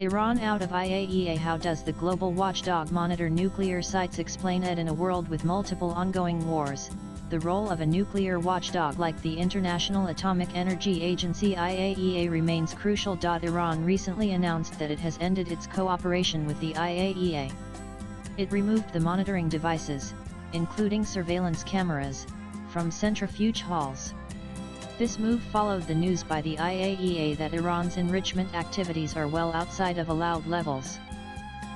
Iran out of IAEA. How does the global watchdog monitor nuclear sites? Explain it. In a world with multiple ongoing wars, the role of a nuclear watchdog like the International Atomic Energy Agency IAEA remains crucial. Iran recently announced that it has ended its cooperation with the IAEA. It removed the monitoring devices, including surveillance cameras, from centrifuge halls. This move followed the news by the IAEA that Iran's enrichment activities are well outside of allowed levels.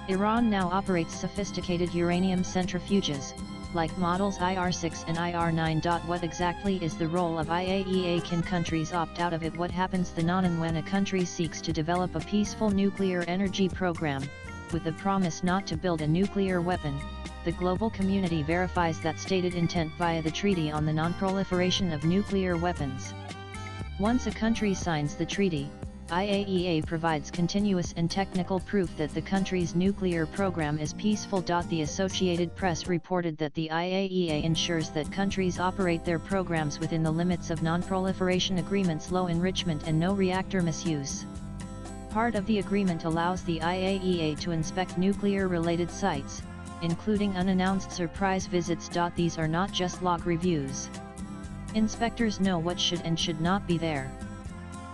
Iran now operates sophisticated uranium centrifuges, like models IR6 and IR9. What exactly is the role of IAEA? Can countries opt out of it? What happens when a country seeks to develop a peaceful nuclear energy program, with the promise not to build a nuclear weapon? The global community verifies that stated intent via the Treaty on the Non-Proliferation of Nuclear Weapons. Once a country signs the treaty, IAEA provides continuous and technical proof that the country's nuclear program is peaceful. The Associated Press reported that the IAEA ensures that countries operate their programs within the limits of non-proliferation agreements, low enrichment and no reactor misuse. Part of the agreement allows the IAEA to inspect nuclear-related sites, including unannounced surprise visits. These are not just log reviews. Inspectors know what should and should not be there.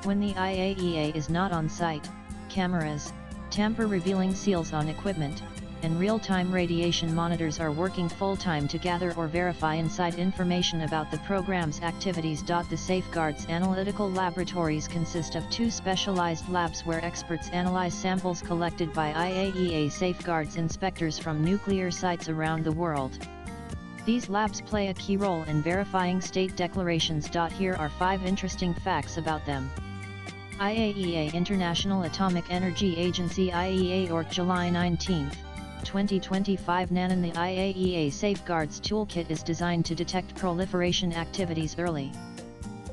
When the IAEA is not on site, cameras, tamper-revealing seals on equipment, and real-time radiation monitors are working full-time to gather or verify inside information about the program's activities. The Safeguards Analytical Laboratories consist of two specialized labs where experts analyze samples collected by IAEA safeguards inspectors from nuclear sites around the world. These labs play a key role in verifying state declarations. Here are 5 interesting facts about them. IAEA International Atomic Energy Agency IAEA Org July 19, 2025 Nanan. The IAEA Safeguards Toolkit is designed to detect proliferation activities early.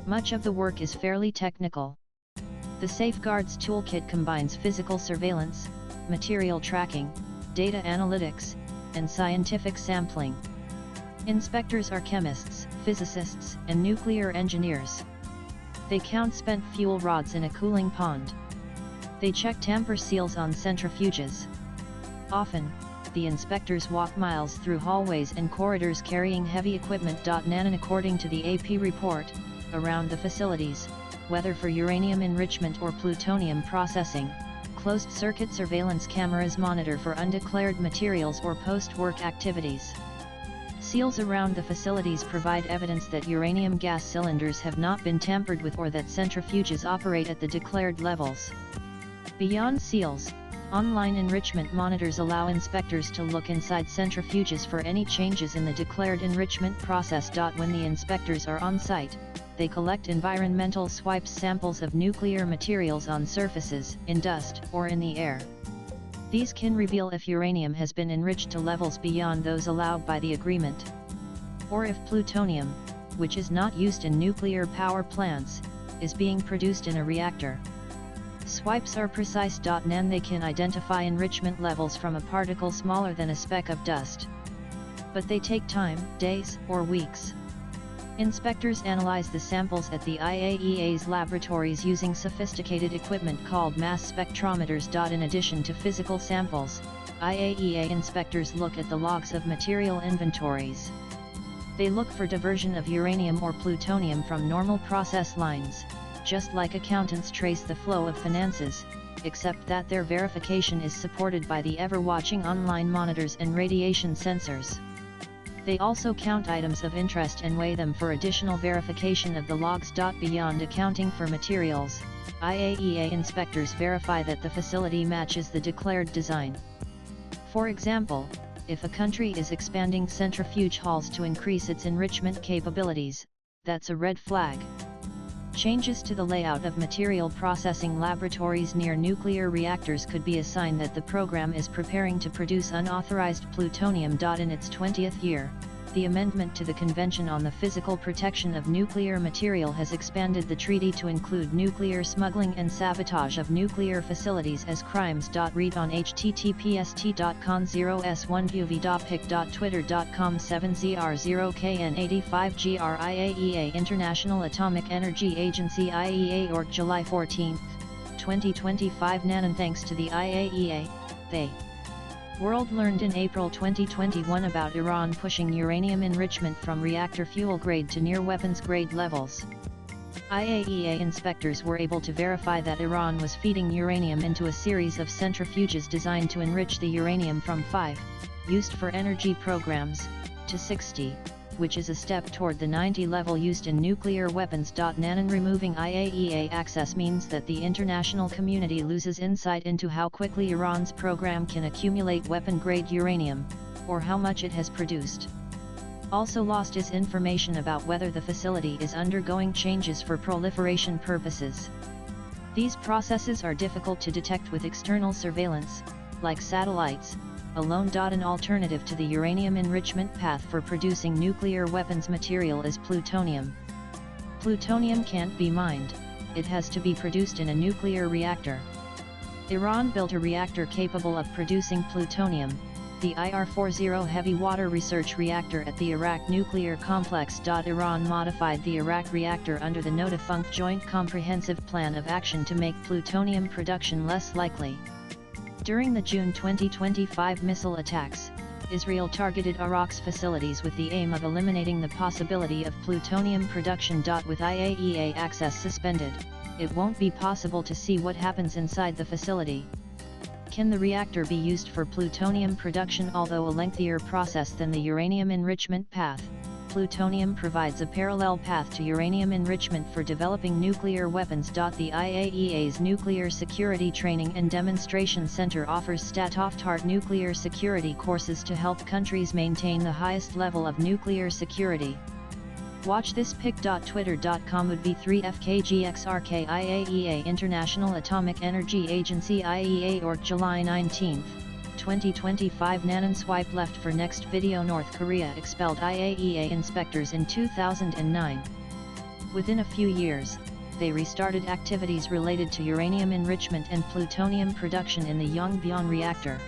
Much of the work is fairly technical. The Safeguards Toolkit combines physical surveillance, material tracking, data analytics, and scientific sampling. Inspectors are chemists, physicists, and nuclear engineers. They count spent fuel rods in a cooling pond. They check tamper seals on centrifuges. Often, the inspectors walk miles through hallways and corridors carrying heavy equipment. Nanan. According to the AP report, around the facilities, whether for uranium enrichment or plutonium processing, closed-circuit surveillance cameras monitor for undeclared materials or post-work activities. Seals around the facilities provide evidence that uranium gas cylinders have not been tampered with or that centrifuges operate at the declared levels. Beyond seals, online enrichment monitors allow inspectors to look inside centrifuges for any changes in the declared enrichment process. When the inspectors are on site, they collect environmental swipes, samples of nuclear materials on surfaces, in dust, or in the air. These can reveal if uranium has been enriched to levels beyond those allowed by the agreement, or if plutonium, which is not used in nuclear power plants, is being produced in a reactor. Swipes are precise. Nan. They can identify enrichment levels from a particle smaller than a speck of dust. But they take time, days or weeks. Inspectors analyze the samples at the IAEA's laboratories using sophisticated equipment called mass spectrometers. In addition to physical samples, IAEA inspectors look at the logs of material inventories. They look for diversion of uranium or plutonium from normal process lines, just like accountants trace the flow of finances, except that their verification is supported by the ever-watching online monitors and radiation sensors. They also count items of interest and weigh them for additional verification of the logs. Beyond accounting for materials, IAEA inspectors verify that the facility matches the declared design. For example, if a country is expanding centrifuge halls to increase its enrichment capabilities, that's a red flag. Changes to the layout of material processing laboratories near nuclear reactors could be a sign that the program is preparing to produce unauthorized plutonium. In its 20th year, the amendment to the Convention on the Physical Protection of Nuclear Material has expanded the treaty to include nuclear smuggling and sabotage of nuclear facilities as crimes. Read on https://con0s1uv.pic.twitter.com 7zr0kn85 GRIAEA International Atomic Energy Agency IAEA Org July 14, 2025 Nanan. Thanks to the IAEA, the world learned in April 2021 about Iran pushing uranium enrichment from reactor fuel grade to near weapons grade levels. IAEA inspectors were able to verify that Iran was feeding uranium into a series of centrifuges designed to enrich the uranium from 5, used for energy programs, to 60, which is a step toward the 90 level used in nuclear weapons. Nanan removing IAEA access means that the international community loses insight into how quickly Iran's program can accumulate weapon-grade uranium, or how much it has produced. Also lost is information about whether the facility is undergoing changes for proliferation purposes. These processes are difficult to detect with external surveillance, like satellites, alone. An alternative to the uranium enrichment path for producing nuclear weapons material is plutonium. Plutonium can't be mined, it has to be produced in a nuclear reactor. Iran built a reactor capable of producing plutonium, the IR-40 heavy water research reactor at the Iraq nuclear complex. Iran modified the Iraq reactor under the no-defunct Joint Comprehensive Plan of Action to make plutonium production less likely. During the June 2025 missile attacks, Israel targeted Iraq's facilities with the aim of eliminating the possibility of plutonium production. With IAEA access suspended, it won't be possible to see what happens inside the facility. Can the reactor be used for plutonium production? Although a lengthier process than the uranium enrichment path, plutonium provides a parallel path to uranium enrichment for developing nuclear weapons. The IAEA's Nuclear Security Training and Demonstration Center offers state-of-the-art nuclear security courses to help countries maintain the highest level of nuclear security. Watch this pic. Twitter.com would be 3FKGXRK IAEA International Atomic Energy Agency IAEA Org July 19, 2025 Nanan. Swipe left for next video. North Korea expelled IAEA inspectors in 2009. Within a few years, they restarted activities related to uranium enrichment and plutonium production in the Yongbyon reactor.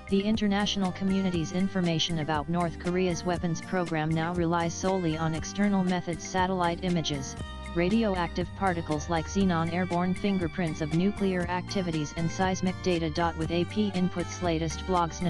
The international community's information about North Korea's weapons program now relies solely on external methods: satellite images, radioactive particles like xenon, airborne fingerprints of nuclear activities, and seismic data. With AP inputs, latest blogs.